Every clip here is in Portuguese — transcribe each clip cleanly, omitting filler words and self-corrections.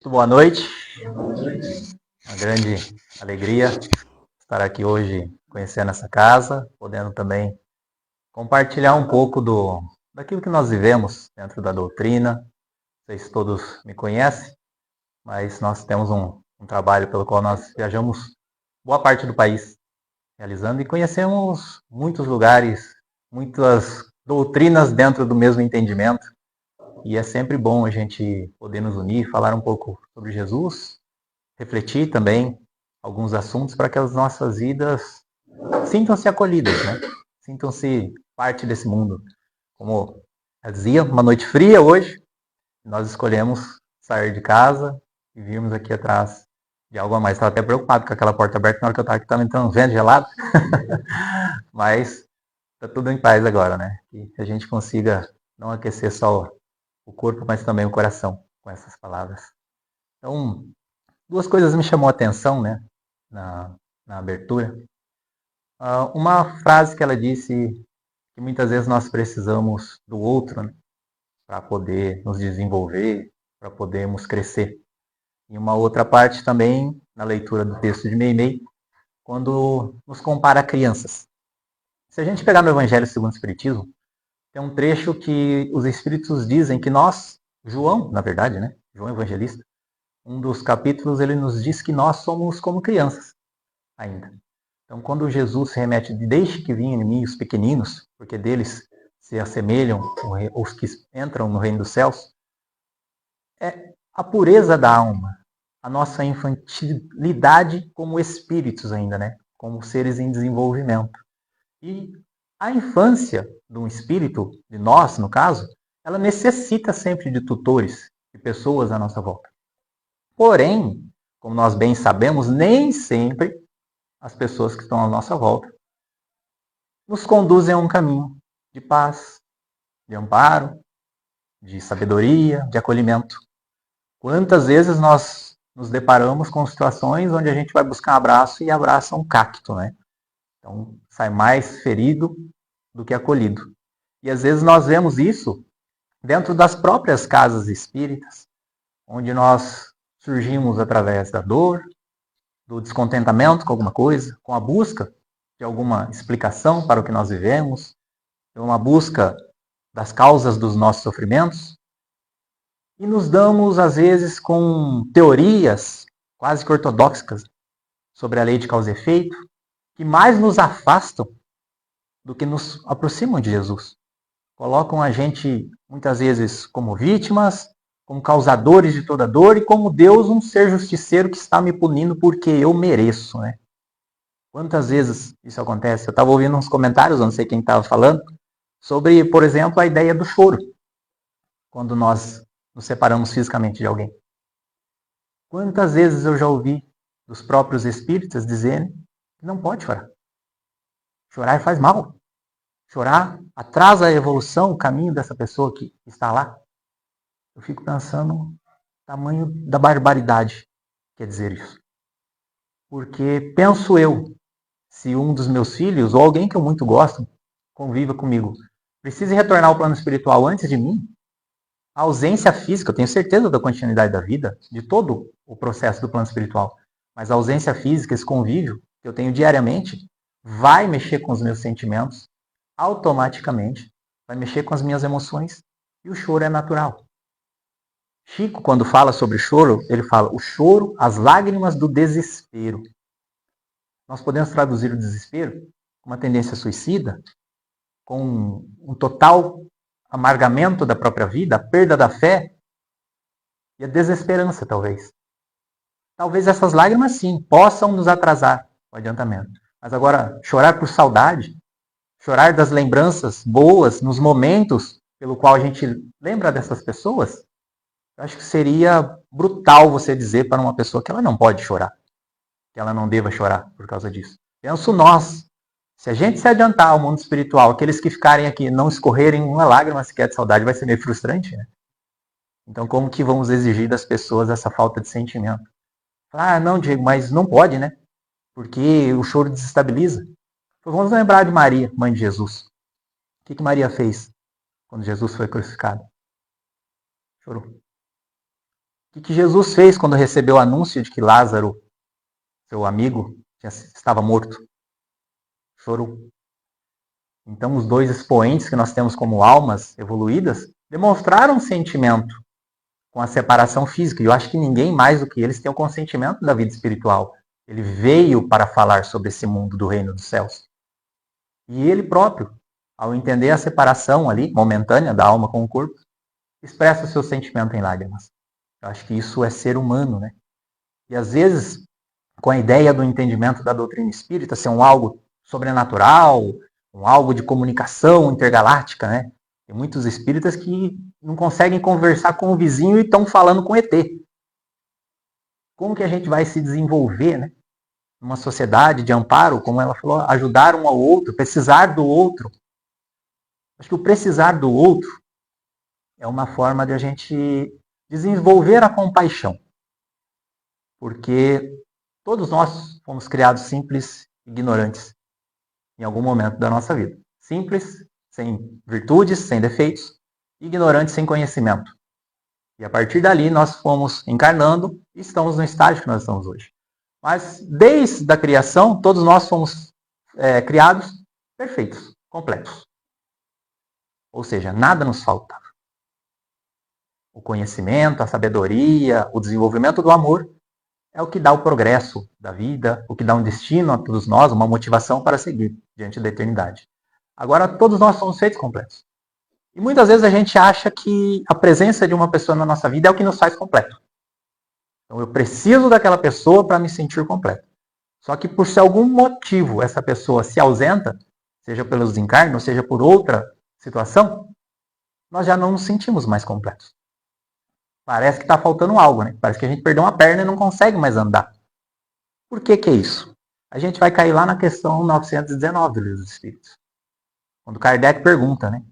Muito boa noite. Uma grande alegria estar aqui hoje conhecendo essa casa, podendo também compartilhar um pouco daquilo que nós vivemos dentro da doutrina. Não sei se todos me conhecem, mas nós temos um trabalho pelo qual nós viajamos boa parte do país realizando e conhecemos muitos lugares, muitas doutrinas dentro do mesmo entendimento. E é sempre bom a gente poder nos unir, falar um pouco sobre Jesus, refletir também alguns assuntos para que as nossas vidas sintam-se acolhidas, né? Sintam-se parte desse mundo. Como eu dizia, uma noite fria hoje, nós escolhemos sair de casa e virmos aqui atrás de algo a mais. Estava até preocupado com aquela porta aberta na hora que eu estava aqui, estava entrando vento gelado. Mas está tudo em paz agora, né? Que a gente consiga não aquecer só o corpo, mas também o coração com essas palavras. Então, duas coisas me chamou a atenção, né, na abertura. Uma frase que ela disse que muitas vezes nós precisamos do outro, né, para poder nos desenvolver, para podermos crescer. E uma outra parte também, na leitura do texto de Meimei, quando nos compara a crianças. Se a gente pegar no Evangelho segundo o Espiritismo, tem um trecho que os Espíritos dizem que nós, João, na verdade, né, João Evangelista, um dos capítulos ele nos diz que nós somos como crianças ainda. Então, quando Jesus se remete de deixe que venham em mim os pequeninos, porque deles se assemelham os que entram no reino dos céus, é a pureza da alma, a nossa infantilidade como espíritos ainda, né? Como seres em desenvolvimento. E a infância de um espírito, de nós, no caso, ela necessita sempre de tutores, de pessoas à nossa volta. Porém, como nós bem sabemos, nem sempre as pessoas que estão à nossa volta nos conduzem a um caminho de paz, de amparo, de sabedoria, de acolhimento. Quantas vezes nós nos deparamos com situações onde a gente vai buscar um abraço e abraça um cacto, né? Então, sai mais ferido do que acolhido. E às vezes nós vemos isso dentro das próprias casas espíritas, onde nós surgimos através da dor, do descontentamento com alguma coisa, com a busca de alguma explicação para o que nós vivemos, de uma busca das causas dos nossos sofrimentos, e nos damos, às vezes, com teorias quase que ortodoxas sobre a lei de causa e efeito, que mais nos afastam do que nos aproximam de Jesus. Colocam a gente, muitas vezes, como vítimas, como causadores de toda dor, e como Deus, um ser justiceiro que está me punindo porque eu mereço, né? Quantas vezes isso acontece? Eu estava ouvindo uns comentários, não sei quem estava falando, sobre, por exemplo, a ideia do choro, quando nós nos separamos fisicamente de alguém. Quantas vezes eu já ouvi dos próprios espíritas dizendo que não pode chorar. Chorar faz mal. Chorar atrasa a evolução, o caminho dessa pessoa que está lá. Eu fico pensando no tamanho da barbaridade que quer dizer isso. Porque penso eu, se um dos meus filhos, ou alguém que eu muito gosto, conviva comigo, precisa retornar ao plano espiritual antes de mim, a ausência física, eu tenho certeza da continuidade da vida, de todo o processo do plano espiritual, mas a ausência física, esse convívio que eu tenho diariamente, vai mexer com os meus sentimentos automaticamente, vai mexer com as minhas emoções, e o choro é natural. Chico, quando fala sobre choro, ele fala o choro, as lágrimas do desespero. Nós podemos traduzir o desespero com uma tendência suicida, com um total amargamento da própria vida, a perda da fé e a desesperança, talvez. Talvez essas lágrimas, sim, possam nos atrasar o adiantamento. Mas agora, chorar por saudade, chorar das lembranças boas, nos momentos pelo qual a gente lembra dessas pessoas, eu acho que seria brutal você dizer para uma pessoa que ela não pode chorar, que ela não deva chorar por causa disso. Penso nós, se a gente se adiantar ao mundo espiritual, aqueles que ficarem aqui não escorrerem uma lágrima sequer de saudade, vai ser meio frustrante, né? Então, como que vamos exigir das pessoas essa falta de sentimento? Ah, não, Diego, mas não pode, né? Porque o choro desestabiliza. Então, vamos lembrar de Maria, mãe de Jesus. O que Maria fez quando Jesus foi crucificado? Chorou. O que Jesus fez quando recebeu o anúncio de que Lázaro, seu amigo, estava morto? Chorou. Então, os dois expoentes que nós temos como almas evoluídas demonstraram um sentimento com a separação física. E eu acho que ninguém mais do que eles tem o consentimento da vida espiritual. Ele veio para falar sobre esse mundo do reino dos céus. E ele próprio, ao entender a separação ali, momentânea, da alma com o corpo, expressa o seu sentimento em lágrimas. Eu acho que isso é ser humano, né? E às vezes, com a ideia do entendimento da doutrina espírita ser um algo sobrenatural, um algo de comunicação intergaláctica, né? Tem muitos espíritas que não conseguem conversar com o vizinho e estão falando com ET. Como que a gente vai se desenvolver, né? Numa sociedade de amparo, como ela falou, ajudar um ao outro, precisar do outro. Acho que o precisar do outro é uma forma de a gente desenvolver a compaixão. Porque todos nós fomos criados simples, ignorantes, em algum momento da nossa vida. Simples, sem virtudes, sem defeitos, ignorantes, sem conhecimento. E a partir dali nós fomos encarnando e estamos no estágio que nós estamos hoje. Mas desde a criação, todos nós fomos criados perfeitos, completos. Ou seja, nada nos faltava. O conhecimento, a sabedoria, o desenvolvimento do amor é o que dá o progresso da vida, o que dá um destino a todos nós, uma motivação para seguir diante da eternidade. Agora, todos nós somos feitos completos. E muitas vezes a gente acha que a presença de uma pessoa na nossa vida é o que nos faz completo. Então, eu preciso daquela pessoa para me sentir completo. Só que, por se algum motivo essa pessoa se ausenta, seja pelos desencarnos, seja por outra situação, nós já não nos sentimos mais completos. Parece que está faltando algo, né? Parece que a gente perdeu uma perna e não consegue mais andar. Por que é isso? A gente vai cair lá na questão 919 do Livro dos Espíritos. Quando Kardec pergunta, né?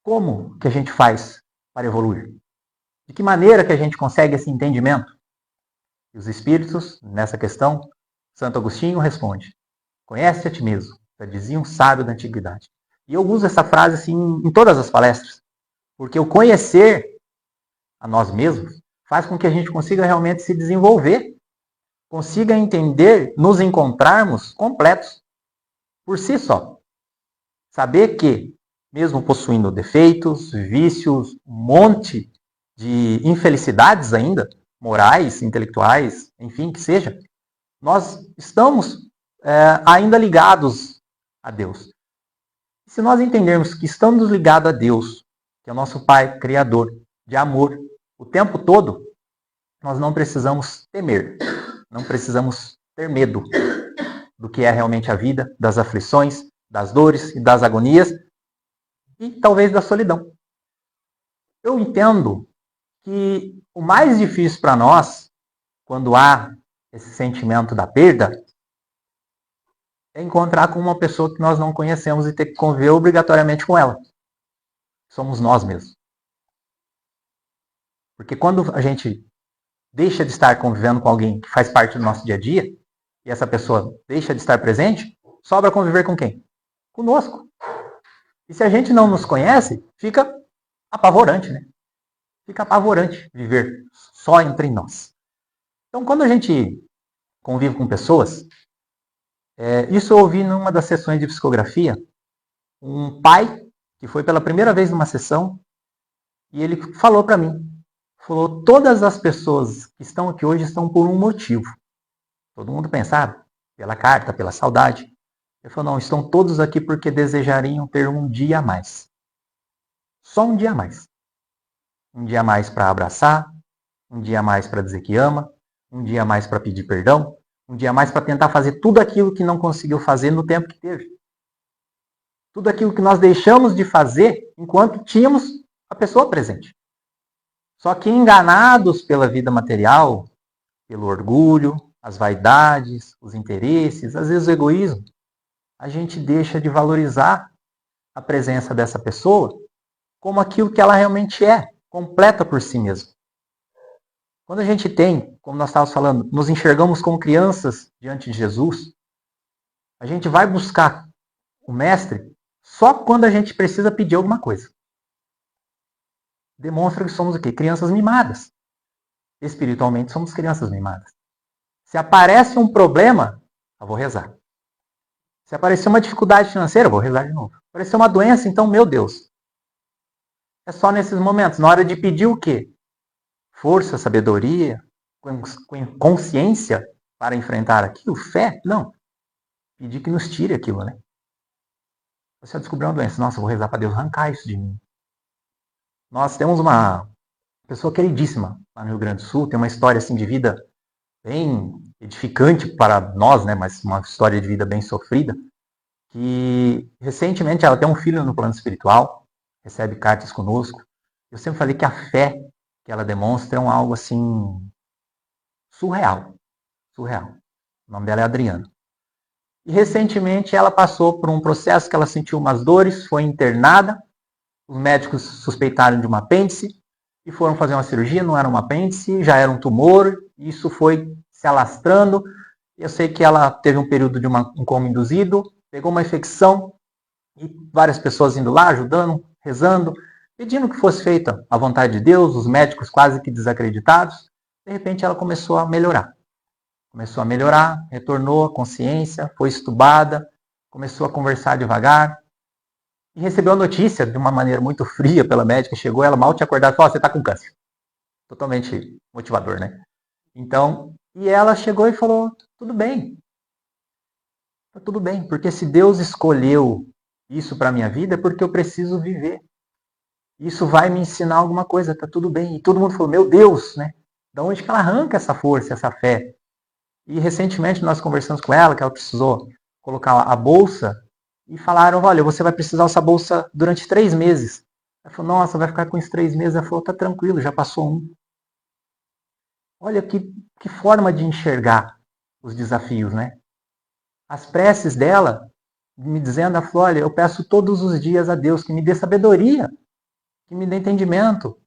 Como que a gente faz para evoluir? De que maneira que a gente consegue esse entendimento? E os Espíritos, nessa questão, Santo Agostinho responde: conhece a ti mesmo, já dizia um sábio da antiguidade. E eu uso essa frase assim em todas as palestras, porque o conhecer a nós mesmos faz com que a gente consiga realmente se desenvolver, consiga entender, nos encontrarmos completos por si só. Saber que, mesmo possuindo defeitos, vícios, um monte de infelicidades ainda, morais, intelectuais, enfim, que seja, nós estamos ainda ligados a Deus. Se nós entendermos que estamos ligados a Deus, que é o nosso Pai, Criador, de amor, o tempo todo, nós não precisamos temer, não precisamos ter medo do que é realmente a vida, das aflições, das dores e das agonias e talvez da solidão. Eu entendo que o mais difícil para nós, quando há esse sentimento da perda, é encontrar com uma pessoa que nós não conhecemos e ter que conviver obrigatoriamente com ela. Somos nós mesmos. Porque quando a gente deixa de estar convivendo com alguém que faz parte do nosso dia a dia, e essa pessoa deixa de estar presente, sobra conviver com quem? Conosco. E se a gente não nos conhece, fica apavorante, né? Fica apavorante viver só entre nós. Então, quando a gente convive com pessoas, isso eu ouvi numa das sessões de psicografia, um pai que foi pela primeira vez numa sessão, e ele falou para mim, falou, todas as pessoas que estão aqui hoje estão por um motivo. Todo mundo pensava, pela carta, pela saudade. Ele falou, não, estão todos aqui porque desejariam ter um dia a mais. Só um dia a mais. Um dia a mais para abraçar, um dia a mais para dizer que ama, um dia a mais para pedir perdão, um dia a mais para tentar fazer tudo aquilo que não conseguiu fazer no tempo que teve. Tudo aquilo que nós deixamos de fazer enquanto tínhamos a pessoa presente. Só que enganados pela vida material, pelo orgulho, as vaidades, os interesses, às vezes o egoísmo, a gente deixa de valorizar a presença dessa pessoa como aquilo que ela realmente é, completa por si mesma. Quando a gente tem, como nós estávamos falando, nos enxergamos como crianças diante de Jesus, a gente vai buscar o Mestre só quando a gente precisa pedir alguma coisa. demonstra que somos o quê? Crianças mimadas. Espiritualmente somos crianças mimadas. Se aparece um problema, eu vou rezar. Se aparecer uma dificuldade financeira, eu vou rezar de novo. Aparecer uma doença, então, meu Deus. É só nesses momentos, na hora de pedir o quê? Força, sabedoria, consciência para enfrentar aquilo, fé? Não. Pedir que nos tire aquilo, né? Você descobriu uma doença, nossa, eu vou rezar para Deus arrancar isso de mim. Nós temos uma pessoa queridíssima lá no Rio Grande do Sul, tem uma história assim de vida bem edificante para nós, né? Mas uma história de vida bem sofrida, que recentemente ela tem um filho no plano espiritual, recebe cartas conosco. Eu sempre falei que a fé que ela demonstra é algo assim surreal, surreal. O nome dela é Adriana. E recentemente ela passou por um processo que ela sentiu umas dores, foi internada, os médicos suspeitaram de uma apêndice e foram fazer uma cirurgia, não era uma apêndice, já era um tumor, e isso foi se alastrando. Eu sei que ela teve um período de um coma induzido, pegou uma infecção, e várias pessoas indo lá, ajudando, rezando, pedindo que fosse feita a vontade de Deus, os médicos quase que desacreditados. De repente ela começou a melhorar. Começou a melhorar, retornou à consciência, foi estubada, começou a conversar devagar, e recebeu a notícia de uma maneira muito fria pela médica. Chegou, ela mal tinha acordado e falou: você está com câncer. Totalmente motivador, né? Então, e ela chegou e falou: tudo bem. Tá tudo bem, porque se Deus escolheu isso para minha vida, é porque eu preciso viver. Isso vai me ensinar alguma coisa, tá tudo bem. E todo mundo falou: meu Deus, né? Da onde que ela arranca essa força, essa fé? E recentemente nós conversamos com ela, que ela precisou colocar a bolsa, e falaram: olha, você vai precisar dessa bolsa durante 3 meses. Ela falou: nossa, vai ficar com esses 3 meses? Ela falou: tá tranquilo, já passou um. Olha que forma de enxergar os desafios, né? As preces dela, me dizendo, ela falou: olha, eu peço todos os dias a Deus que me dê sabedoria, que me dê entendimento,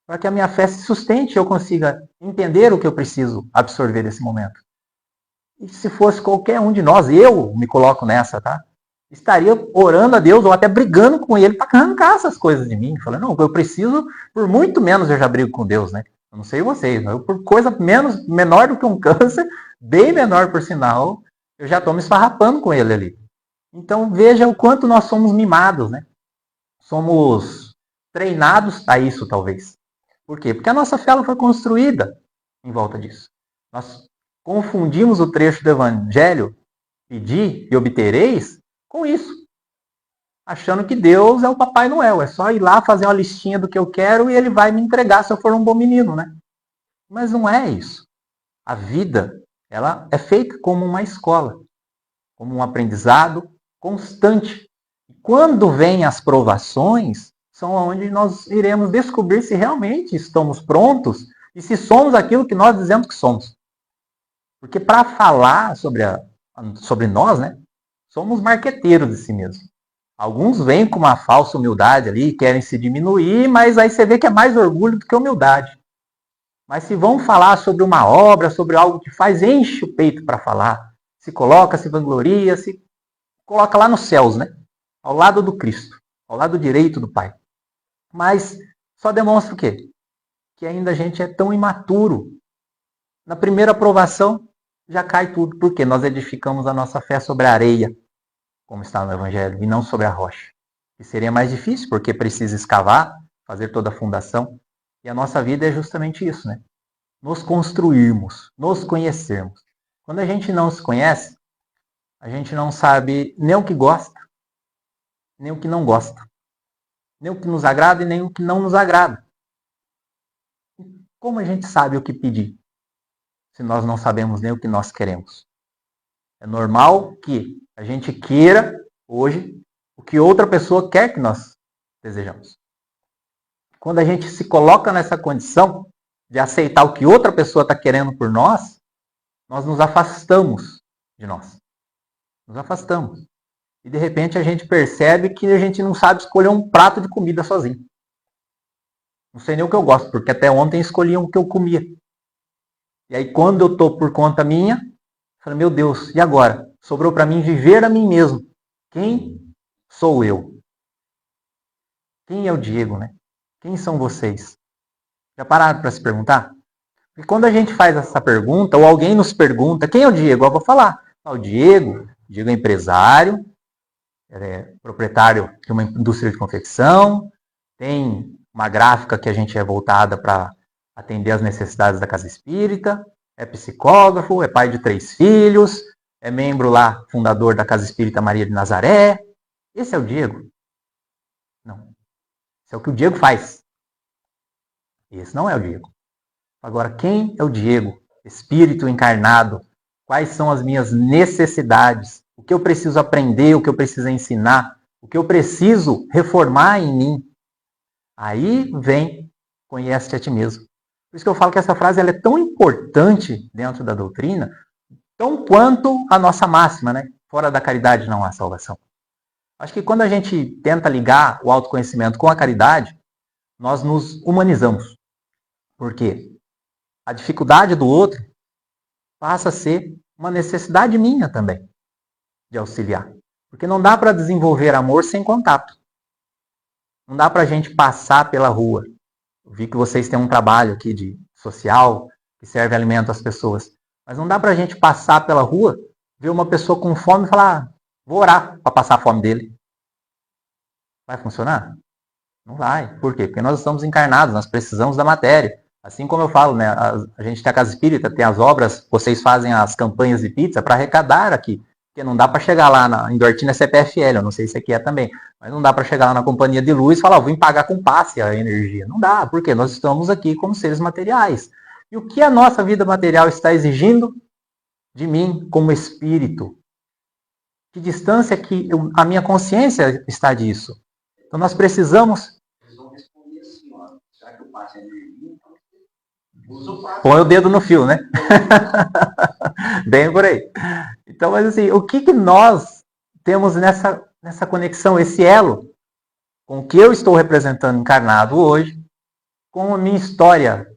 para que a minha fé se sustente e eu consiga entender o que eu preciso absorver nesse momento. E se fosse qualquer um de nós, eu me coloco nessa, tá? Estaria orando a Deus ou até brigando com ele para arrancar essas coisas de mim. Falando: não, eu preciso, por muito menos eu já brigo com Deus, né? Eu não sei vocês, mas eu, por coisa menor do que um câncer, bem menor por sinal, eu já estou me esfarrapando com ele ali. Então veja o quanto nós somos mimados, né? Somos treinados a isso, talvez. Por quê? Porque a nossa fé ela foi construída em volta disso. Nós confundimos o trecho do Evangelho, pedir e obtereis, com isso. Achando que Deus é o Papai Noel. É só ir lá fazer uma listinha do que eu quero e ele vai me entregar se eu for um bom menino, né? Mas não é isso. A vida, ela é feita como uma escola, como um aprendizado constante. E quando vêm as provações, são onde nós iremos descobrir se realmente estamos prontos e se somos aquilo que nós dizemos que somos. Porque para falar sobre nós, né, somos marqueteiros de si mesmos. Alguns vêm com uma falsa humildade ali, querem se diminuir, mas aí você vê que é mais orgulho do que humildade. Mas se vão falar sobre uma obra, sobre algo que faz, enche o peito para falar. Se coloca, se vangloria, se coloca lá nos céus, né? Ao lado do Cristo, ao lado direito do Pai. Mas só demonstra o quê? Que ainda a gente é tão imaturo. Na primeira aprovação, já cai tudo, porque nós edificamos a nossa fé sobre a areia, como está no Evangelho, e não sobre a rocha. E seria mais difícil, porque precisa escavar, fazer toda a fundação. E a nossa vida é justamente isso, né? Nos construirmos, nos conhecermos. Quando a gente não se conhece, a gente não sabe nem o que gosta, nem o que não gosta. Nem o que nos agrada e nem o que não nos agrada. Como a gente sabe o que pedir, se nós não sabemos nem o que nós queremos? É normal que a gente queira, hoje, o que outra pessoa quer que nós desejamos. Quando a gente se coloca nessa condição de aceitar o que outra pessoa está querendo por nós, nós nos afastamos de nós. Nos afastamos. E de repente a gente percebe que a gente não sabe escolher um prato de comida sozinho. Não sei nem o que eu gosto, porque até ontem escolhi o que eu comia. E aí quando eu estou por conta minha, eu falo: meu Deus, e agora? Sobrou para mim viver a mim mesmo. Quem sou eu? Quem é o Diego, né? Quem são vocês? Já pararam para se perguntar? Porque quando a gente faz essa pergunta, ou alguém nos pergunta, quem é o Diego? Eu vou falar. O Diego é empresário, é proprietário de uma indústria de confecção, tem uma gráfica que a gente é voltada para atender as necessidades da casa espírita, é psicógrafo, é pai de 3 filhos, é membro lá, fundador da Casa Espírita Maria de Nazaré. Esse é o Diego? Não. Esse é o que o Diego faz. Esse não é o Diego. Agora, quem é o Diego? Espírito encarnado. Quais são as minhas necessidades? O que eu preciso aprender? O que eu preciso ensinar? O que eu preciso reformar em mim? Aí vem, conhece-te a ti mesmo. Por isso que eu falo que essa frase ela é tão importante dentro da doutrina, tão quanto a nossa máxima, né? Fora da caridade não há salvação. Acho que quando a gente tenta ligar o autoconhecimento com a caridade, nós nos humanizamos. Por quê? A dificuldade do outro passa a ser uma necessidade minha também de auxiliar. Porque não dá para desenvolver amor sem contato. Não dá para a gente passar pela rua. Eu vi que vocês têm um trabalho aqui de social, que serve alimento às pessoas. Mas não dá para a gente passar pela rua, ver uma pessoa com fome e falar, vou orar para passar a fome dele. Vai funcionar? Não vai. Por quê? Porque nós estamos encarnados, nós precisamos da matéria. Assim como eu falo, né? A gente tem a Casa Espírita, tem as obras, vocês fazem as campanhas de pizza para arrecadar aqui. Porque não dá para chegar lá em Dortina CPFL, eu não sei se aqui é também, mas não dá para chegar lá na companhia de luz e falar, vou pagar com passe a energia. Não dá, porque nós estamos aqui como seres materiais. E o que a nossa vida material está exigindo de mim como espírito? Que distância que a minha consciência está disso? Então nós precisamos... Eles vão responder assim, ó, será que eu passo a energia? Põe o dedo no fio, né? Bem por aí. Então, mas assim, o que nós temos nessa conexão, esse elo com o que eu estou representando encarnado hoje, com a minha história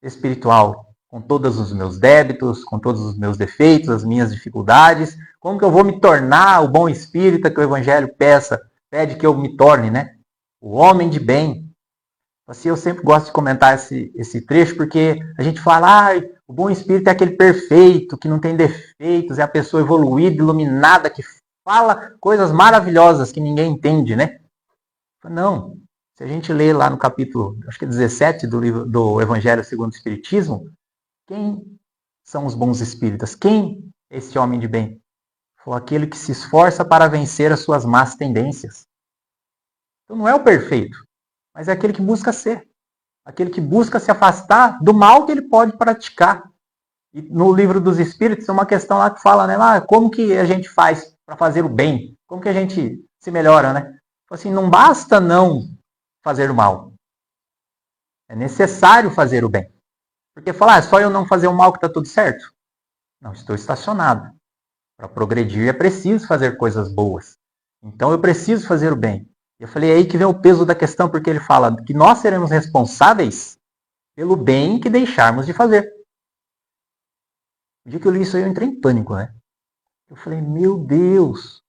espiritual, com todos os meus débitos, com todos os meus defeitos, as minhas dificuldades, como que eu vou me tornar o bom espírita que o Evangelho pede que eu me torne, né? O homem de bem. Assim, eu sempre gosto de comentar esse trecho, porque a gente fala, o bom espírito é aquele perfeito, que não tem defeitos, é a pessoa evoluída, iluminada, que fala coisas maravilhosas que ninguém entende, né? Não. Se a gente lê lá no capítulo, acho que 17 do livro do Evangelho segundo o Espiritismo, quem são os bons espíritas? Quem é esse homem de bem? Foi aquele que se esforça para vencer as suas más tendências. Então não é o perfeito, mas é aquele que busca ser. Aquele que busca se afastar do mal que ele pode praticar. E no livro dos Espíritos tem uma questão lá que fala, né? Como que a gente faz para fazer o bem? Como que a gente se melhora, né? Assim, não basta não fazer o mal. É necessário fazer o bem. Porque falar, é só eu não fazer o mal que está tudo certo? Não, estou estacionado. Para progredir é preciso fazer coisas boas. Então eu preciso fazer o bem. Eu falei, é aí que vem o peso da questão, porque ele fala que nós seremos responsáveis pelo bem que deixarmos de fazer. O dia que eu li isso aí, eu entrei em pânico, né? Eu falei, meu Deus,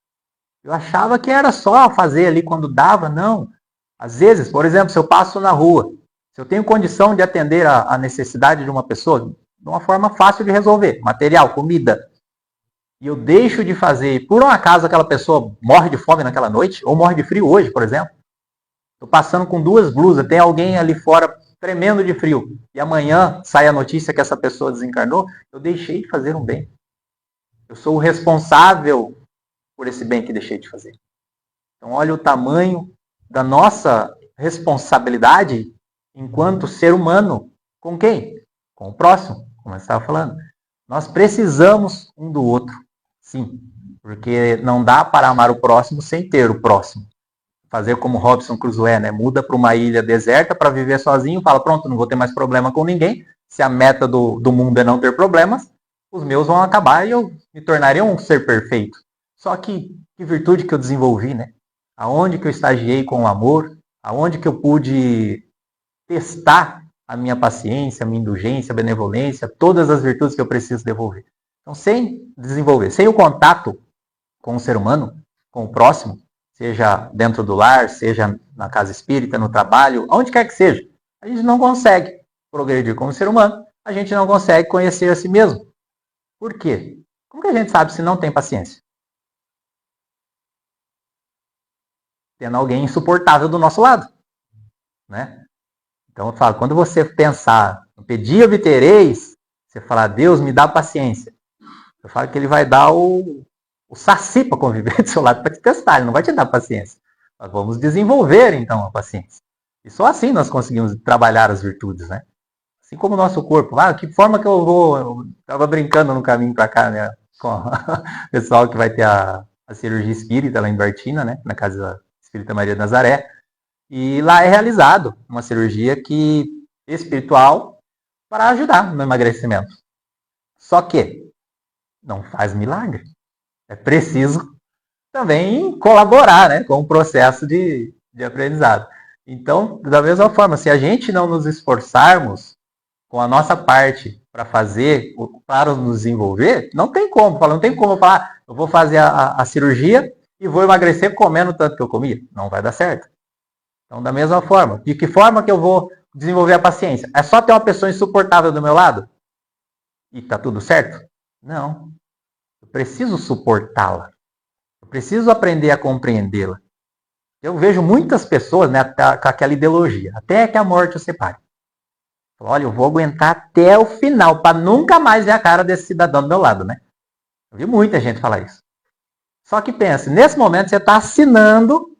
eu achava que era só fazer ali quando dava, não. Às vezes, por exemplo, se eu passo na rua, se eu tenho condição de atender a necessidade de uma pessoa, de uma forma fácil de resolver, material, comida, e eu deixo de fazer, e por um acaso aquela pessoa morre de fome naquela noite, ou morre de frio hoje, por exemplo, estou passando com 2 blusas, tem alguém ali fora tremendo de frio, e amanhã sai a notícia que essa pessoa desencarnou, eu deixei de fazer um bem. Eu sou o responsável por esse bem que deixei de fazer. Então olha o tamanho da nossa responsabilidade enquanto ser humano. Com quem? Com o próximo, como eu estava falando. Nós precisamos um do outro, sim, porque não dá para amar o próximo sem ter o próximo. Fazer como Robinson Crusoe, né? Muda para uma ilha deserta para viver sozinho, fala, pronto, não vou ter mais problema com ninguém. Se a meta do mundo é não ter problemas, os meus vão acabar e eu me tornarei um ser perfeito. Só que virtude que eu desenvolvi, né? Aonde que eu estagiei com o amor, aonde que eu pude testar a minha paciência, a minha indulgência, a benevolência, todas as virtudes que eu preciso desenvolver. Então, sem desenvolver, sem o contato com o ser humano, com o próximo, seja dentro do lar, seja na casa espírita, no trabalho, onde quer que seja. A gente não consegue progredir como ser humano, a gente não consegue conhecer a si mesmo. Por quê? Como que a gente sabe se não tem paciência? Tendo alguém insuportável do nosso lado, né? Então eu falo, quando você pensar, pedir e obtereis, você falar, Deus me dá paciência. Eu falo que ele vai dar o saci para conviver do seu lado, para te testar, ele não vai te dar paciência. Nós vamos desenvolver, então, a paciência. E só assim nós conseguimos trabalhar as virtudes, né? Assim como o nosso corpo. Ah, que forma que eu vou... Eu estava brincando no caminho para cá, né? Com o pessoal que vai ter a cirurgia espírita lá em Bartina, né? Na Casa Espírita Maria de Nazaré. E lá é realizado uma cirurgia espiritual para ajudar no emagrecimento. Só que não faz milagre. É preciso também colaborar, né, com o processo de aprendizado. Então, da mesma forma, se a gente não nos esforçarmos com a nossa parte para fazer, para nos desenvolver, não tem como. Não tem como eu falar, eu vou fazer a cirurgia e vou emagrecer comendo tanto que eu comia. Não vai dar certo. Então, da mesma forma, de que forma que eu vou desenvolver a paciência? É só ter uma pessoa insuportável do meu lado? E tá tudo certo? Não. Eu preciso suportá-la. Eu preciso aprender a compreendê-la. Eu vejo muitas pessoas, né, com aquela ideologia, até que a morte os separe. Olha, eu vou aguentar até o final, para nunca mais ver a cara desse cidadão do meu lado, né? Eu vi muita gente falar isso. Só que pense, nesse momento você está assinando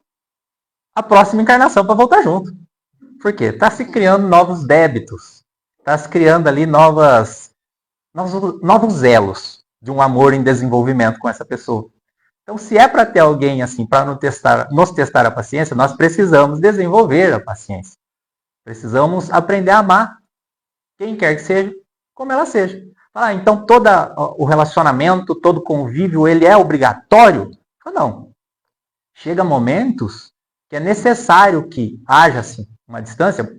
a próxima encarnação para voltar junto. Por quê? Está se criando novos débitos. Está se criando ali novos elos de um amor em desenvolvimento com essa pessoa. Então, se é para ter alguém assim, para nos testar a paciência, nós precisamos desenvolver a paciência. Precisamos aprender a amar quem quer que seja, como ela seja. Então todo o relacionamento, todo o convívio, ele é obrigatório? Não. Chega momentos que é necessário que haja assim, uma distância.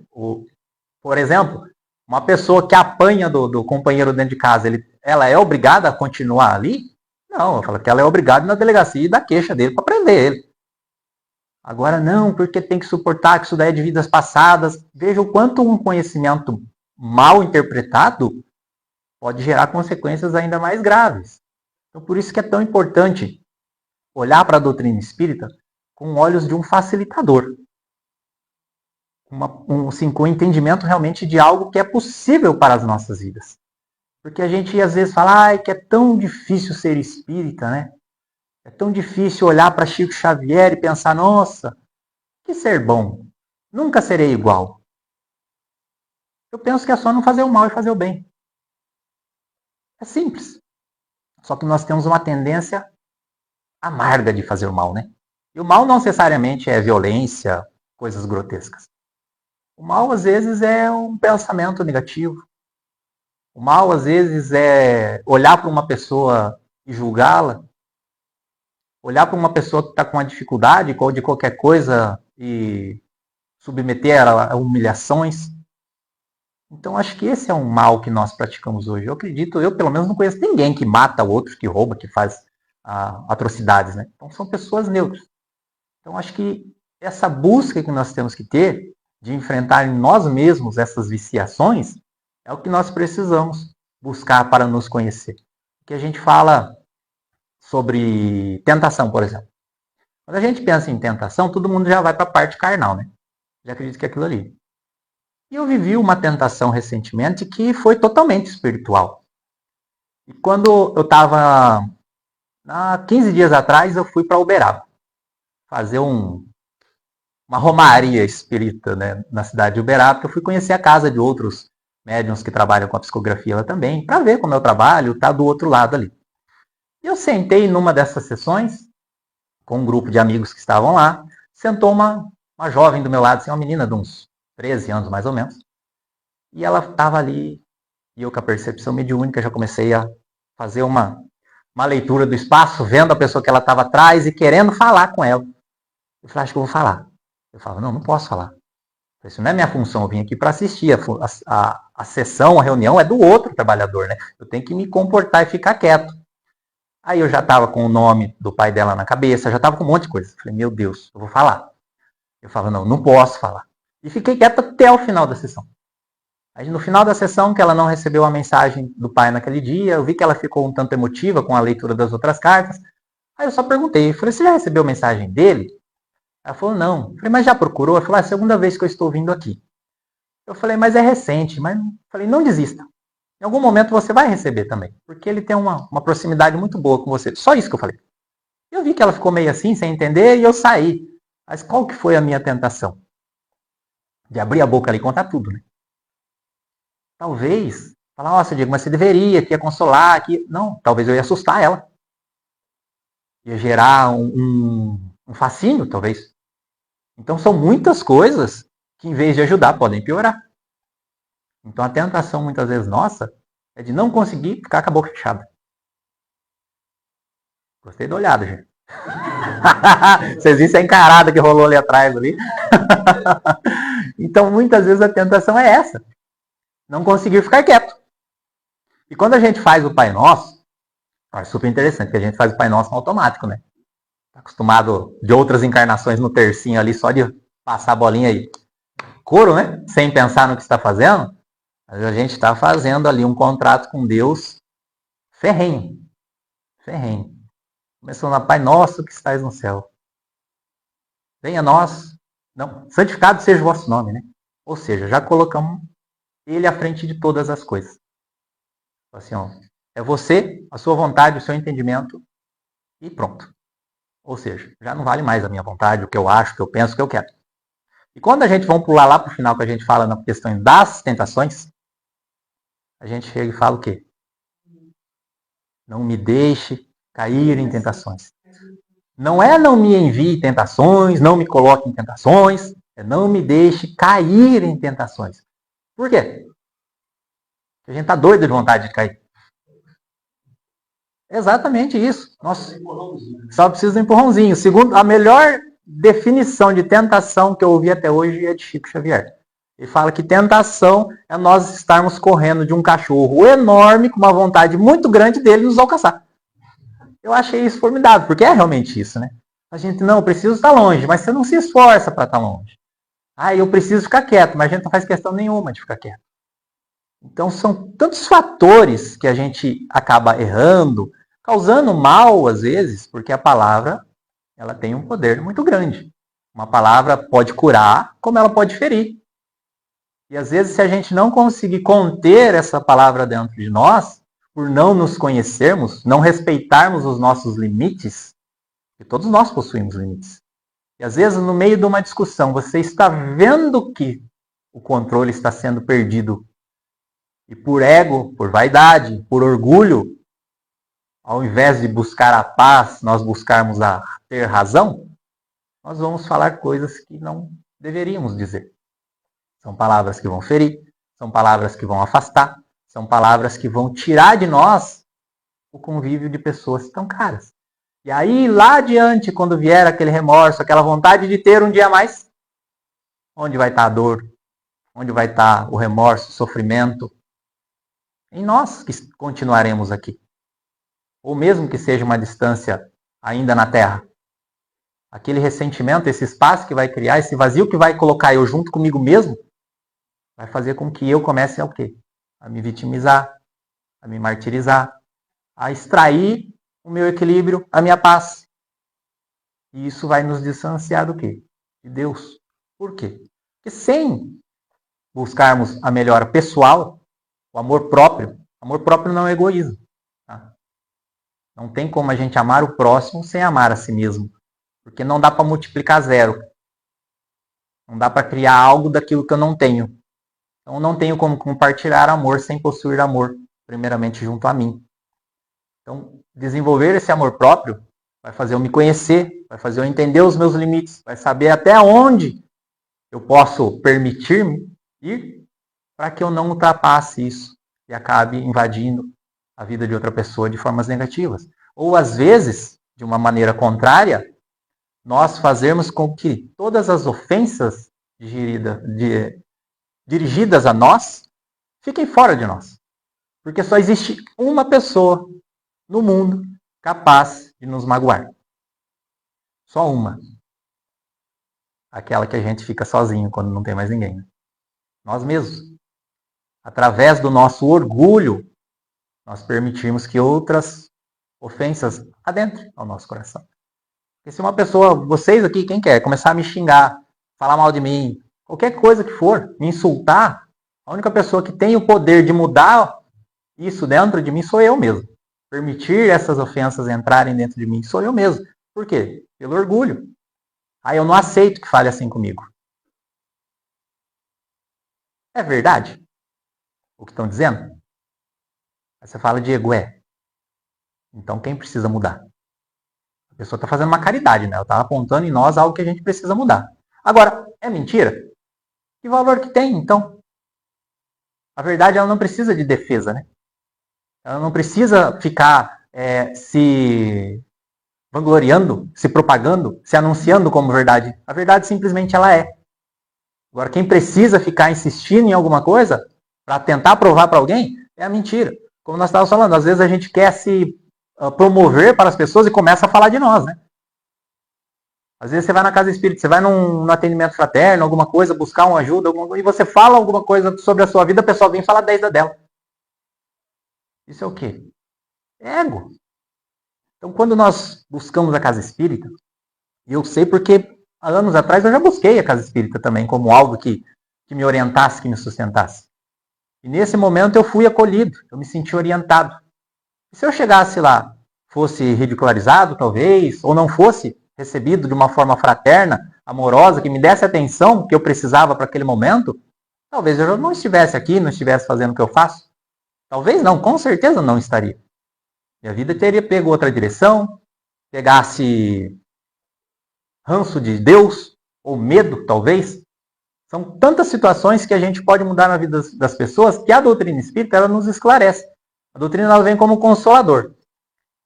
Por exemplo, uma pessoa que apanha do companheiro dentro de casa, ela é obrigada a continuar ali? Não, eu falo que ela é obrigada na delegacia e dar queixa dele para prender ele. Agora não, porque tem que suportar que isso daí é de vidas passadas. Veja o quanto um conhecimento mal interpretado pode gerar consequências ainda mais graves. Então, por isso que é tão importante olhar para a doutrina espírita com olhos de um facilitador. Com o entendimento realmente de algo que é possível para as nossas vidas. Porque a gente às vezes fala que é tão difícil ser espírita, né? É tão difícil olhar para Chico Xavier e pensar, nossa, que ser bom. Nunca serei igual. Eu penso que é só não fazer o mal e fazer o bem. É simples. Só que nós temos uma tendência amarga de fazer o mal, né? E o mal não necessariamente é violência, coisas grotescas. O mal, às vezes, é um pensamento negativo. O mal, às vezes, é olhar para uma pessoa e julgá-la. Olhar para uma pessoa que está com uma dificuldade de qualquer coisa e submeter ela a humilhações. Então, acho que esse é um mal que nós praticamos hoje. Eu acredito, eu pelo menos não conheço ninguém que mata outros, que rouba, que faz atrocidades, né? Então, são pessoas neutras. Então, acho que essa busca que nós temos que ter de enfrentar em nós mesmos essas viciações é o que nós precisamos buscar para nos conhecer. Que a gente fala sobre tentação, por exemplo. Quando a gente pensa em tentação, todo mundo já vai para a parte carnal, né? Já acredita que é aquilo ali. E eu vivi uma tentação recentemente que foi totalmente espiritual. E quando eu estava, há 15 dias atrás, eu fui para Uberaba fazer uma romaria espírita, né, na cidade de Uberaba, porque eu fui conhecer a casa de outros médiuns que trabalham com a psicografia lá também, para ver como é o trabalho, tá do outro lado ali. E eu sentei numa dessas sessões, com um grupo de amigos que estavam lá, sentou uma jovem do meu lado, assim, uma menina de uns 13 anos mais ou menos, e ela estava ali, e eu com a percepção mediúnica já comecei a fazer uma leitura do espaço, vendo a pessoa que ela estava atrás e querendo falar com ela. Eu falei, acho que eu vou falar. Eu falava, não posso falar. Isso não é minha função, eu vim aqui para assistir. A sessão, a reunião é do outro trabalhador, né? Eu tenho que me comportar e ficar quieto. Aí eu já estava com o nome do pai dela na cabeça, já estava com um monte de coisa. Falei, meu Deus, eu vou falar. Eu falava, não, não posso falar. E fiquei quieto até o final da sessão. Aí no final da sessão, que ela não recebeu a mensagem do pai naquele dia, eu vi que ela ficou um tanto emotiva com a leitura das outras cartas. Aí eu só perguntei, falei, você já recebeu a mensagem dele? Ela falou, não. Eu falei, mas já procurou? Ela falou, é a segunda vez que eu estou vindo aqui. Eu falei, mas é recente. Mas falei, não desista. Em algum momento você vai receber também, porque ele tem uma proximidade muito boa com você. Só isso que eu falei. Eu vi que ela ficou meio assim, sem entender, e eu saí. Mas qual que foi a minha tentação? De abrir a boca ali e contar tudo, né? Talvez, falar, nossa, Diego, mas você deveria, que ia consolar, que... Não, talvez eu ia assustar ela. Ia gerar um fascínio, talvez. Então são muitas coisas que, em vez de ajudar, podem piorar. Então a tentação, muitas vezes, nossa, é de não conseguir ficar com a boca fechada. Gostei da olhada, gente. Vocês viram essa encarada que rolou ali atrás ali? Então, muitas vezes a tentação é essa. Não conseguir ficar quieto. E quando a gente faz o Pai Nosso, é super interessante, que a gente faz o Pai Nosso no automático, né? Tá acostumado de outras encarnações no tercinho ali, só de passar a bolinha aí. Couro, né? Sem pensar no que está fazendo. Mas a gente está fazendo ali um contrato com Deus ferrenho. Ferrenho. Começando a Pai Nosso que estais no céu. Venha a nós. Não, santificado seja o vosso nome, né? Ou seja, já colocamos ele à frente de todas as coisas. Assim, ó, é você, a sua vontade, o seu entendimento e pronto. Ou seja, já não vale mais a minha vontade, o que eu acho, o que eu penso, o que eu quero. E quando a gente vai pular lá para o final, que a gente fala na questão das tentações, a gente chega e fala o quê? Não me deixe cair em tentações. Não é não me envie tentações, não me coloque em tentações, é não me deixe cair em tentações. Por quê? Porque a gente tá doido de vontade de cair. Exatamente isso. Nossa, só precisa de um empurrãozinho. Segundo, a melhor definição de tentação que eu ouvi até hoje é de Chico Xavier. Ele fala que tentação é nós estarmos correndo de um cachorro enorme com uma vontade muito grande dele nos alcançar. Eu achei isso formidável, porque é realmente isso, né? A gente, não, eu preciso estar longe, mas você não se esforça para estar longe. Ah, eu preciso ficar quieto, mas a gente não faz questão nenhuma de ficar quieto. Então são tantos fatores que a gente acaba errando, causando mal às vezes, porque a palavra ela tem um poder muito grande. Uma palavra pode curar, como ela pode ferir. E às vezes, se a gente não conseguir conter essa palavra dentro de nós, por não nos conhecermos, não respeitarmos os nossos limites, e todos nós possuímos limites. E às vezes, no meio de uma discussão, você está vendo que o controle está sendo perdido. E por ego, por vaidade, por orgulho, ao invés de buscar a paz, nós buscarmos a ter razão, nós vamos falar coisas que não deveríamos dizer. São palavras que vão ferir, são palavras que vão afastar, são palavras que vão tirar de nós o convívio de pessoas tão caras. E aí, lá adiante, quando vier aquele remorso, aquela vontade de ter um dia a mais, onde vai estar a dor? Onde vai estar o remorso, o sofrimento? Em nós que continuaremos aqui. Ou mesmo que seja uma distância ainda na Terra. Aquele ressentimento, esse espaço que vai criar, esse vazio que vai colocar eu junto comigo mesmo, vai fazer com que eu comece a o quê? A me vitimizar, a me martirizar, a extrair o meu equilíbrio, a minha paz. E isso vai nos distanciar do quê? De Deus. Por quê? Porque sem buscarmos a melhora pessoal, o amor próprio não é egoísmo. Tá? Não tem como a gente amar o próximo sem amar a si mesmo. Porque não dá para multiplicar zero. Não dá para criar algo daquilo que eu não tenho. Então não tenho como compartilhar amor sem possuir amor, primeiramente junto a mim. Então, desenvolver esse amor próprio vai fazer eu me conhecer, vai fazer eu entender os meus limites, vai saber até onde eu posso permitir-me ir para que eu não ultrapasse isso e acabe invadindo a vida de outra pessoa de formas negativas. Ou, às vezes, de uma maneira contrária, nós fazermos com que todas as ofensas dirigidas a nós fiquem fora de nós. Porque só existe uma pessoa no mundo capaz de nos magoar. Só uma. Aquela que a gente fica sozinho quando não tem mais ninguém. Nós mesmos. Através do nosso orgulho, nós permitimos que outras ofensas adentrem ao nosso coração. Porque se uma pessoa, vocês aqui, quem quer, começar a me xingar, falar mal de mim, qualquer coisa que for, me insultar, a única pessoa que tem o poder de mudar isso dentro de mim sou eu mesmo. Permitir essas ofensas entrarem dentro de mim sou eu mesmo. Por quê? Pelo orgulho. Eu não aceito que fale assim comigo. É verdade o que estão dizendo? Aí você fala, Diego, então quem precisa mudar? A pessoa está fazendo uma caridade, né? Ela está apontando em nós algo que a gente precisa mudar. Agora, é mentira? Que valor que tem, então? A verdade, ela não precisa de defesa, né? Ela não precisa ficar se vangloriando, se propagando, se anunciando como verdade. A verdade simplesmente ela é. Agora, quem precisa ficar insistindo em alguma coisa para tentar provar para alguém é a mentira. Como nós estávamos falando, às vezes a gente quer se promover para as pessoas e começa a falar de nós, né? Às vezes você vai na casa espírita, você vai num atendimento fraterno, alguma coisa, buscar uma ajuda, e você fala alguma coisa sobre a sua vida, a pessoa vem falar 10 da dela. Isso é o quê? Ego. Então, quando nós buscamos a casa espírita, e eu sei porque há anos atrás eu já busquei a casa espírita também como algo que me orientasse, que me sustentasse. E nesse momento eu fui acolhido, eu me senti orientado. E se eu chegasse lá, fosse ridicularizado, talvez, ou não fosse recebido de uma forma fraterna, amorosa, que me desse a atenção que eu precisava para aquele momento, talvez eu não estivesse aqui, não estivesse fazendo o que eu faço. Talvez não, com certeza não estaria. Minha vida teria pego outra direção, pegasse ranço de Deus, ou medo, talvez. São tantas situações que a gente pode mudar na vida das pessoas que a doutrina espírita ela nos esclarece. A doutrina ela vem como consolador.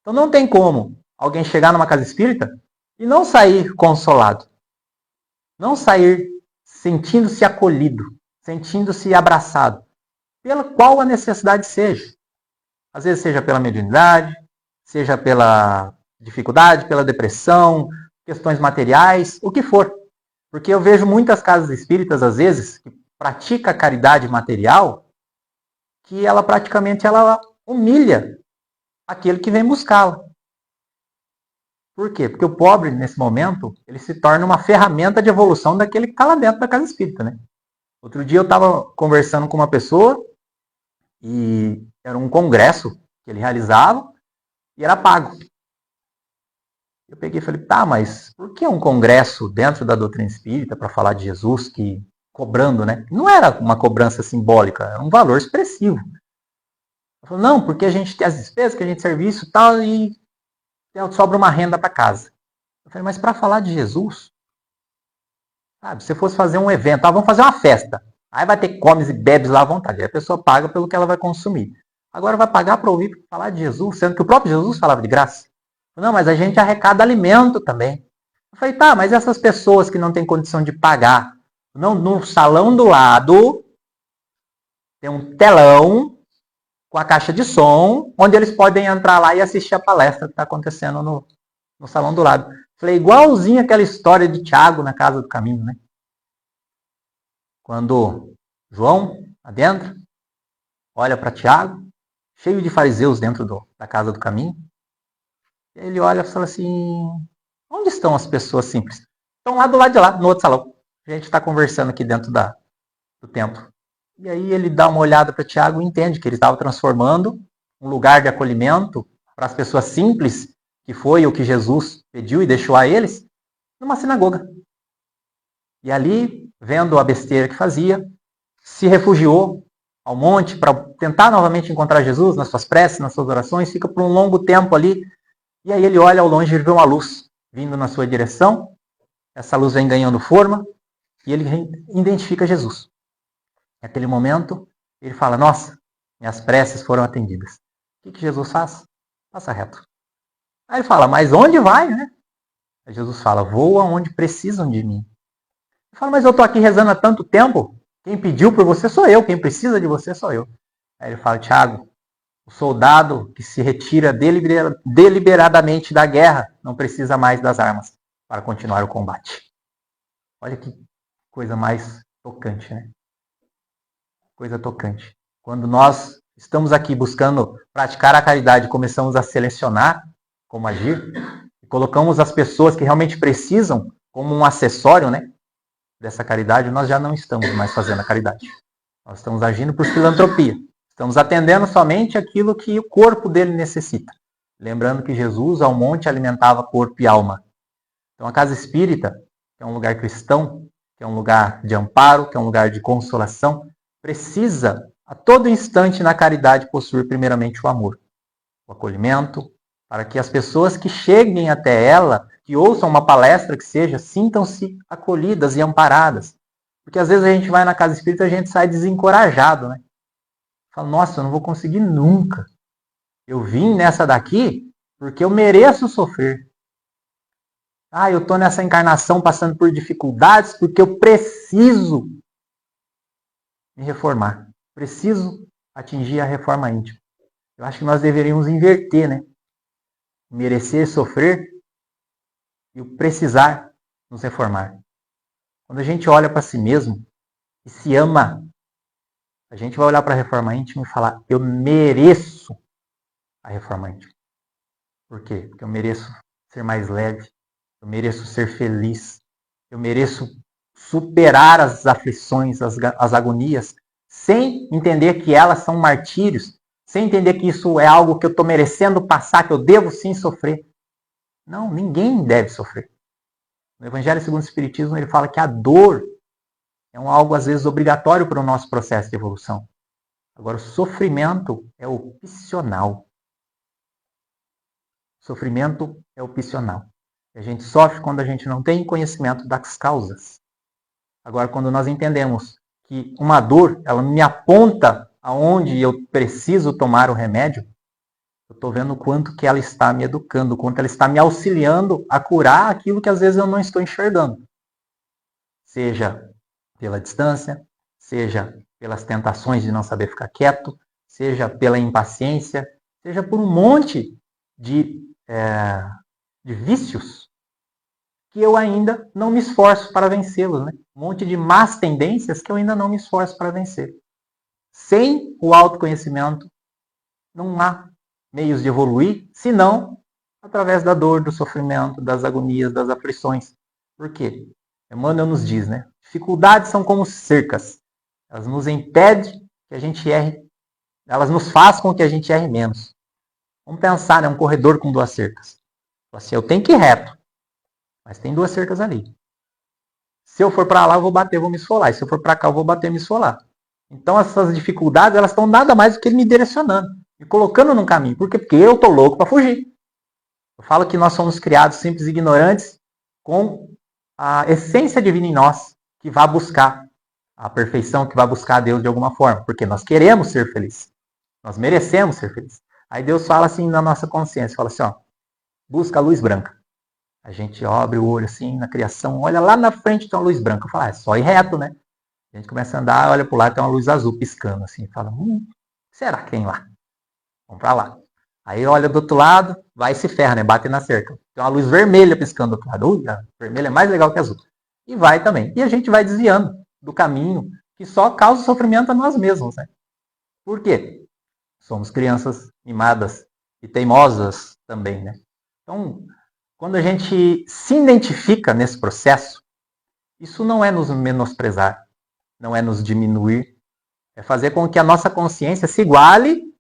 Então não tem como alguém chegar numa casa espírita e não sair consolado. Não sair sentindo-se acolhido, sentindo-se abraçado, pela qual a necessidade seja. Às vezes seja pela mediunidade, seja pela dificuldade, pela depressão, questões materiais, o que for. Porque eu vejo muitas casas espíritas, às vezes, que pratica a caridade material, que ela praticamente ela humilha aquele que vem buscá-la. Por quê? Porque o pobre, nesse momento, ele se torna uma ferramenta de evolução daquele que está lá dentro da casa espírita, né? Outro dia eu estava conversando com uma pessoa e era um congresso que ele realizava e era pago. Eu peguei e falei, tá, mas por que um congresso dentro da doutrina espírita para falar de Jesus que cobrando, né? Não era uma cobrança simbólica, era um valor expressivo. Ele falou, não, porque a gente tem as despesas, que a gente serviço e tal, e sobra uma renda para casa. Eu falei, mas para falar de Jesus, sabe, se fosse fazer um evento, vamos fazer uma festa, aí vai ter comes e bebes lá à vontade, aí a pessoa paga pelo que ela vai consumir. Agora vai pagar para ouvir falar de Jesus, sendo que o próprio Jesus falava de graça. Não, mas a gente arrecada alimento também. Eu falei, tá, mas essas pessoas que não têm condição de pagar, não, no salão do lado tem um telão com a caixa de som, onde eles podem entrar lá e assistir a palestra que está acontecendo no salão do lado. Falei, igualzinho aquela história de Tiago na Casa do Caminho, né? Quando João, adentro, olha para Tiago, cheio de fariseus dentro da Casa do Caminho, ele olha e fala assim, onde estão as pessoas simples? Estão lá do lado de lá, no outro salão. A gente está conversando aqui dentro do templo. E aí ele dá uma olhada para Tiago e entende que ele estava transformando um lugar de acolhimento para as pessoas simples, que foi o que Jesus pediu e deixou a eles, numa sinagoga. E ali, vendo a besteira que fazia, se refugiou ao monte para tentar novamente encontrar Jesus nas suas preces, nas suas orações, fica por um longo tempo ali, e aí ele olha ao longe e vê uma luz vindo na sua direção, essa luz vem ganhando forma, e ele identifica Jesus. Naquele momento, ele fala, nossa, minhas preces foram atendidas. O que Jesus faz? Passa reto. Aí ele fala, mas onde vai, né? Aí Jesus fala, vou aonde precisam de mim. Ele fala, mas eu estou aqui rezando há tanto tempo, quem pediu por você sou eu, quem precisa de você sou eu. Aí ele fala, Tiago, O soldado que se retira deliberadamente da guerra não precisa mais das armas para continuar o combate. Olha que coisa mais tocante, né? Coisa tocante. Quando nós estamos aqui buscando praticar a caridade, começamos a selecionar como agir, e colocamos as pessoas que realmente precisam como um acessório, né, dessa caridade, nós já não estamos mais fazendo a caridade. Nós estamos agindo por filantropia. Estamos atendendo somente aquilo que o corpo dele necessita. Lembrando que Jesus, ao monte, alimentava corpo e alma. Então, a casa espírita, que é um lugar cristão, que é um lugar de amparo, que é um lugar de consolação, precisa, a todo instante na caridade, possuir primeiramente o amor, o acolhimento, para que as pessoas que cheguem até ela, que ouçam uma palestra que seja, sintam-se acolhidas e amparadas. Porque às vezes a gente vai na casa espírita e a gente sai desencorajado, né? Fala, nossa, eu não vou conseguir nunca. Eu vim nessa daqui porque eu mereço sofrer. Ah, eu estou nessa encarnação passando por dificuldades porque eu preciso me reformar. Preciso atingir a reforma íntima. Eu acho que nós deveríamos inverter, né? Merecer sofrer e o precisar nos reformar. Quando a gente olha para si mesmo e se ama, a gente vai olhar para a reforma íntima e falar, eu mereço a reforma íntima. Por quê? Porque eu mereço ser mais leve, eu mereço ser feliz, eu mereço superar as aflições, as agonias, sem entender que elas são martírios, sem entender que isso é algo que eu estou merecendo passar, que eu devo sim sofrer. Não, ninguém deve sofrer. No Evangelho segundo o Espiritismo, ele fala que a dor é algo, às vezes, obrigatório para o nosso processo de evolução. Agora, o sofrimento é opcional. O sofrimento é opcional. A gente sofre quando a gente não tem conhecimento das causas. Agora, quando nós entendemos que uma dor, ela me aponta aonde eu preciso tomar o remédio, eu estou vendo o quanto que ela está me educando, o quanto ela está me auxiliando a curar aquilo que às vezes eu não estou enxergando. Seja pela distância, seja pelas tentações de não saber ficar quieto, seja pela impaciência, seja por um monte de vícios que eu ainda não me esforço para vencê-los, né? Um monte de más tendências que eu ainda não me esforço para vencer. Sem o autoconhecimento, não há meios de evoluir, senão através da dor, do sofrimento, das agonias, das aflições. Por quê? Emmanuel nos diz, né? Dificuldades são como cercas. Elas nos impedem que a gente erre, elas nos fazem com que a gente erre menos. Vamos pensar, né? Um corredor com duas cercas. Assim, eu tenho que ir reto, mas tem duas cercas ali. Se eu for para lá, eu vou bater, eu vou me esfolar. E se eu for para cá, eu vou bater e me esfolar. Então, essas dificuldades, elas estão nada mais do que ele me direcionando, me colocando num caminho. Por quê? Porque eu estou louco para fugir. Eu falo que nós somos criados simples e ignorantes com a essência divina em nós, que vai buscar a perfeição, que vai buscar a Deus de alguma forma. Porque nós queremos ser felizes. Nós merecemos ser felizes. Aí Deus fala assim na nossa consciência, fala assim, ó, busca a luz branca. A gente abre o olho assim na criação, olha lá na frente tem uma luz branca. Eu falo, é só ir reto, né? A gente começa a andar, olha pro lado, tem uma luz azul piscando assim. Fala, será que tem lá? Vamos pra lá. Aí olha do outro lado, vai e se ferra, né? Bate na cerca. Tem uma luz vermelha piscando do outro lado. Ui, a vermelha é mais legal que a azul. E vai também. E a gente vai desviando do caminho que só causa sofrimento a nós mesmos, né? Por quê? Somos crianças mimadas e teimosas também, né? Então, quando a gente se identifica nesse processo, isso não é nos menosprezar, não é nos diminuir, é fazer com que a nossa consciência se iguale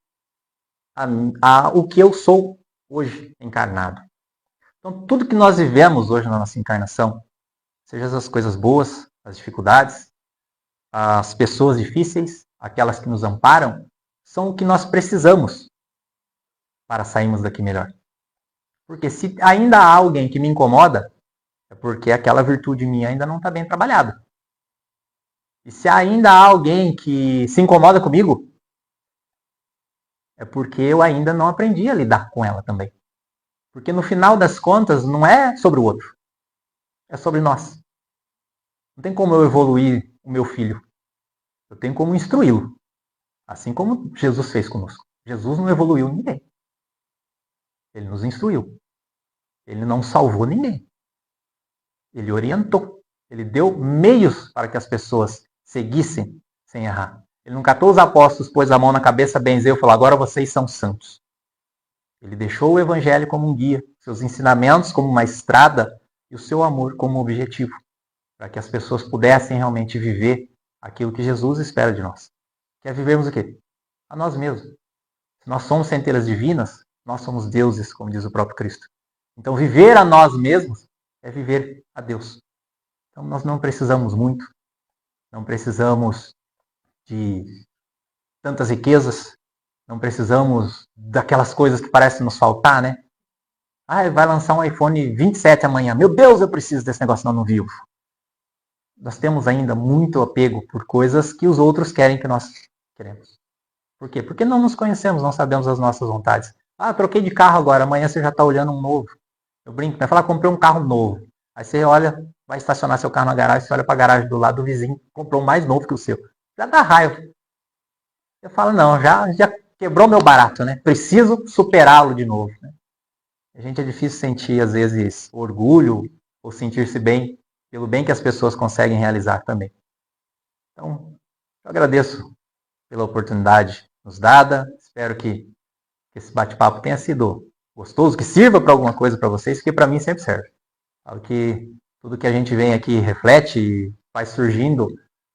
ao que eu sou hoje encarnado. Então, tudo que nós vivemos hoje na nossa encarnação, seja as coisas boas, as dificuldades, as pessoas difíceis, aquelas que nos amparam, são o que nós precisamos para sairmos daqui melhor. Porque se ainda há alguém que me incomoda, é porque aquela virtude minha ainda não está bem trabalhada. E se ainda há alguém que se incomoda comigo, é porque eu ainda não aprendi a lidar com ela também. Porque no final das contas, não é sobre o outro. É sobre nós. Não tem como eu evoluir o meu filho. Eu tenho como instruí-lo. Assim como Jesus fez conosco. Jesus não evoluiu ninguém. Ele nos instruiu. Ele não salvou ninguém. Ele orientou. Ele deu meios para que as pessoas seguissem sem errar. Ele não catou os apóstolos, pôs a mão na cabeça, benzeu e falou: agora vocês são santos. Ele deixou o evangelho como um guia, seus ensinamentos como uma estrada e o seu amor como objetivo, para que as pessoas pudessem realmente viver aquilo que Jesus espera de nós. Que é vivermos o quê? A nós mesmos. Se nós somos centelhas divinas, nós somos deuses, como diz o próprio Cristo. Então, viver a nós mesmos é viver a Deus. Então, nós não precisamos muito, não precisamos de tantas riquezas, não precisamos daquelas coisas que parecem nos faltar, né? Ah, vai lançar um iPhone 27 amanhã. Meu Deus, eu preciso desse negócio, não vivo. Nós temos ainda muito apego por coisas que os outros querem que nós queremos. Por quê? Porque não nos conhecemos, não sabemos as nossas vontades. Ah, troquei de carro agora, amanhã você já está olhando um novo. Eu brinco, vai falar, comprei um carro novo. Aí você olha, vai estacionar seu carro na garagem, você olha para a garagem do lado do vizinho, comprou um mais novo que o seu. Já dá raiva. Eu falo, não, já quebrou meu barato, né? Preciso superá-lo de novo. Né? A gente é difícil sentir, às vezes, orgulho ou sentir-se bem pelo bem que as pessoas conseguem realizar também. Então, eu agradeço pela oportunidade nos dada. Espero que esse bate-papo tenha sido gostoso, que sirva para alguma coisa para vocês, porque para mim sempre serve. Falo que tudo que a gente vem aqui reflete e vai surgindo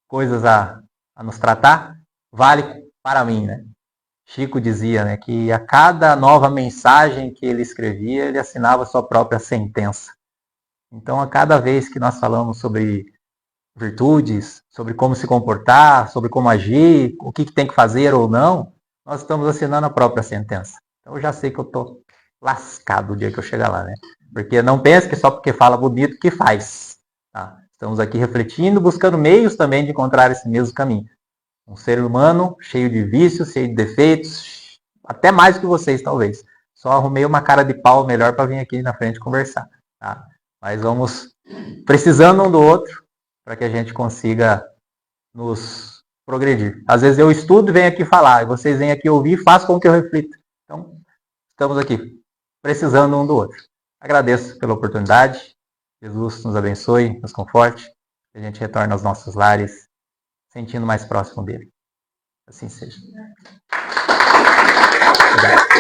coisas a nos tratar, vale para mim, né? Chico dizia, né, que a cada nova mensagem que ele escrevia, ele assinava sua própria sentença. Então, a cada vez que nós falamos sobre virtudes, sobre como se comportar, sobre como agir, o que tem que fazer ou não, nós estamos assinando a própria sentença. Então, eu já sei que eu estou lascado o dia que eu chegar lá, né? Porque não pense que só porque fala bonito que faz. Tá? Estamos aqui refletindo, buscando meios também de encontrar esse mesmo caminho. Um ser humano cheio de vícios, cheio de defeitos, até mais que vocês, talvez. Só arrumei uma cara de pau melhor para vir aqui na frente conversar. Tá? Mas vamos precisando um do outro para que a gente consiga nos progredir. Às vezes eu estudo e venho aqui falar, e vocês vêm aqui ouvir e façam com que eu reflita. Então, estamos aqui, precisando um do outro. Agradeço pela oportunidade. Jesus nos abençoe, nos conforte. Que a gente retorne aos nossos lares, sentindo mais próximo dele. Assim seja. Obrigado.